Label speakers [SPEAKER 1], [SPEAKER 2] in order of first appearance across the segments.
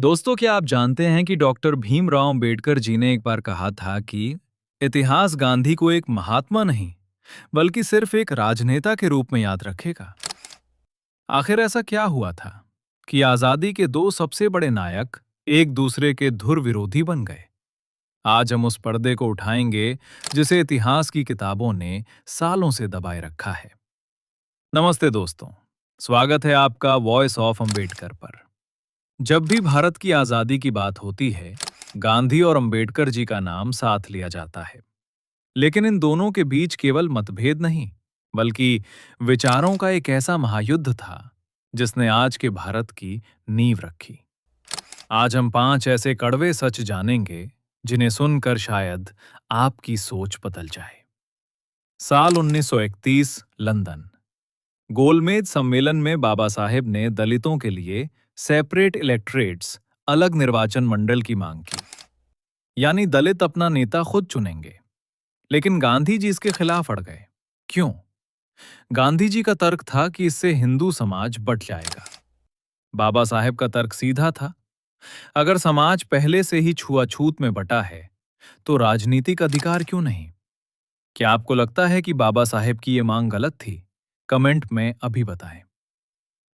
[SPEAKER 1] दोस्तों, क्या आप जानते हैं कि डॉक्टर भीमराव अंबेडकर जी ने एक बार कहा था कि इतिहास गांधी को एक महात्मा नहीं बल्कि सिर्फ एक राजनेता के रूप में याद रखेगा। आखिर ऐसा क्या हुआ था कि आजादी के दो सबसे बड़े नायक एक दूसरे के धुर विरोधी बन गए। आज हम उस पर्दे को उठाएंगे जिसे इतिहास की किताबों ने सालों से दबाए रखा है। नमस्ते दोस्तों, स्वागत है आपका वॉइस ऑफ अंबेडकर पर। जब भी भारत की आजादी की बात होती है, गांधी और अंबेडकर जी का नाम साथ लिया जाता है। लेकिन इन दोनों के बीच केवल मतभेद नहीं, बल्कि विचारों का एक ऐसा महायुद्ध था जिसने आज के भारत की नींव रखी। आज हम 5 ऐसे कड़वे सच जानेंगे जिन्हें सुनकर शायद आपकी सोच बदल जाए। साल 1931, लंदन। गोलमेज सम्मेलन में बाबा साहेब ने दलितों के लिए सेपरेट इलेक्टोरेट्स, अलग निर्वाचन मंडल की मांग की। यानी दलित अपना नेता खुद चुनेंगे। लेकिन गांधी जी इसके खिलाफ अड़ गए। क्यों? गांधी जी का तर्क था कि इससे हिंदू समाज बंट जाएगा। बाबा साहेब का तर्क सीधा था, अगर समाज पहले से ही छुआछूत में बटा है तो राजनीतिक अधिकार क्यों नहीं? क्या आपको लगता है कि बाबा साहेब की यह मांग गलत थी? कमेंट में अभी बताएं।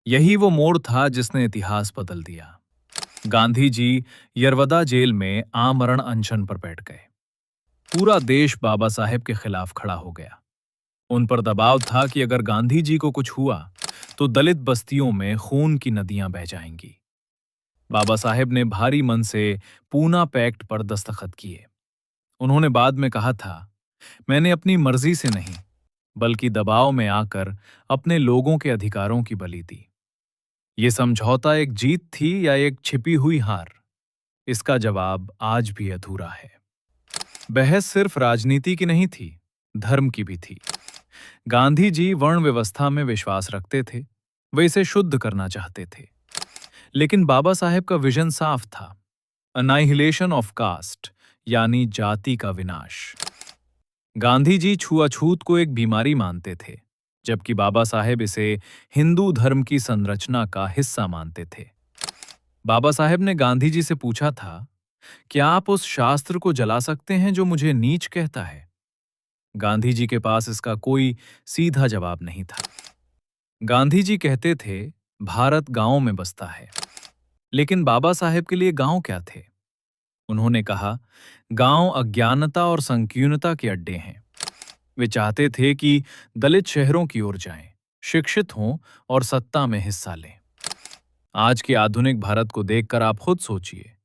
[SPEAKER 1] यही वो मोड़ था जिसने इतिहास बदल दिया। गांधी जी यरवदा जेल में आमरण अनशन पर बैठ गए। पूरा देश बाबा साहेब के खिलाफ खड़ा हो गया। उन पर दबाव था कि अगर गांधी जी को कुछ हुआ तो दलित बस्तियों में खून की नदियां बह जाएंगी। बाबा साहेब ने भारी मन से पूना पैक्ट पर दस्तखत किए। उन्होंने बाद में कहा था, मैंने अपनी मर्जी से नहीं बल्कि दबाव में आकर अपने लोगों के अधिकारों की बलि दी। ये समझौता एक जीत थी या एक छिपी हुई हार? इसका जवाब आज भी अधूरा है। बहस सिर्फ राजनीति की नहीं थी, धर्म की भी थी। गांधी जी वर्ण व्यवस्था में विश्वास रखते थे, वे इसे शुद्ध करना चाहते थे। लेकिन बाबा साहेब का विजन साफ था, अनाइहिलेशन ऑफ कास्ट, यानी जाति का विनाश। गांधी जी छुआछूत को एक बीमारी मानते थे, जबकि बाबा साहेब इसे हिंदू धर्म की संरचना का हिस्सा मानते थे। बाबा साहेब ने गांधी जी से पूछा था, क्या आप उस शास्त्र को जला सकते हैं जो मुझे नीच कहता है? गांधी जी के पास इसका कोई सीधा जवाब नहीं था। गांधी जी कहते थे, भारत गांवों में बसता है। लेकिन बाबा साहेब के लिए गांव क्या थे? उन्होंने कहा, गांव अज्ञानता और संकीर्णता के अड्डे हैं। वे चाहते थे कि दलित शहरों की ओर जाएं, शिक्षित हों और सत्ता में हिस्सा लें। आज के आधुनिक भारत को देखकर आप खुद सोचिए,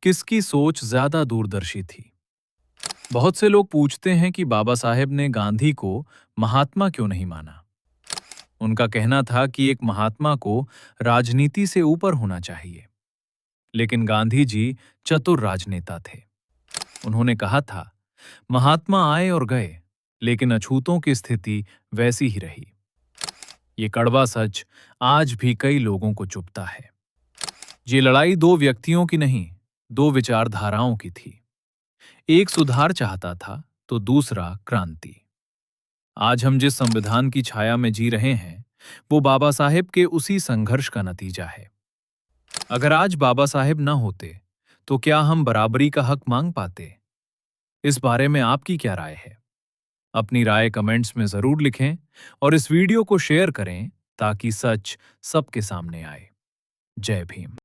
[SPEAKER 1] किसकी सोच ज्यादा दूरदर्शी थी? बहुत से लोग पूछते हैं कि बाबा साहेब ने गांधी को महात्मा क्यों नहीं माना। उनका कहना था कि एक महात्मा को राजनीति से ऊपर होना चाहिए। लेकिन गांधी जी चतुर राजनेता थे। उन्होंने कहा था, महात्मा आए और गए, लेकिन अछूतों की स्थिति वैसी ही रही। ये कड़वा सच आज भी कई लोगों को चुभता है। ये लड़ाई दो व्यक्तियों की नहीं, दो विचारधाराओं की थी। एक सुधार चाहता था तो दूसरा क्रांति। आज हम जिस संविधान की छाया में जी रहे हैं, वो बाबा साहेब के उसी संघर्ष का नतीजा है। अगर आज बाबा साहेब न होते तो क्या हम बराबरी का हक मांग पाते? इस बारे में आपकी क्या राय है? अपनी राय कमेंट्स में जरूर लिखें और इस वीडियो को शेयर करें ताकि सच सबके सामने आए। जय भीम।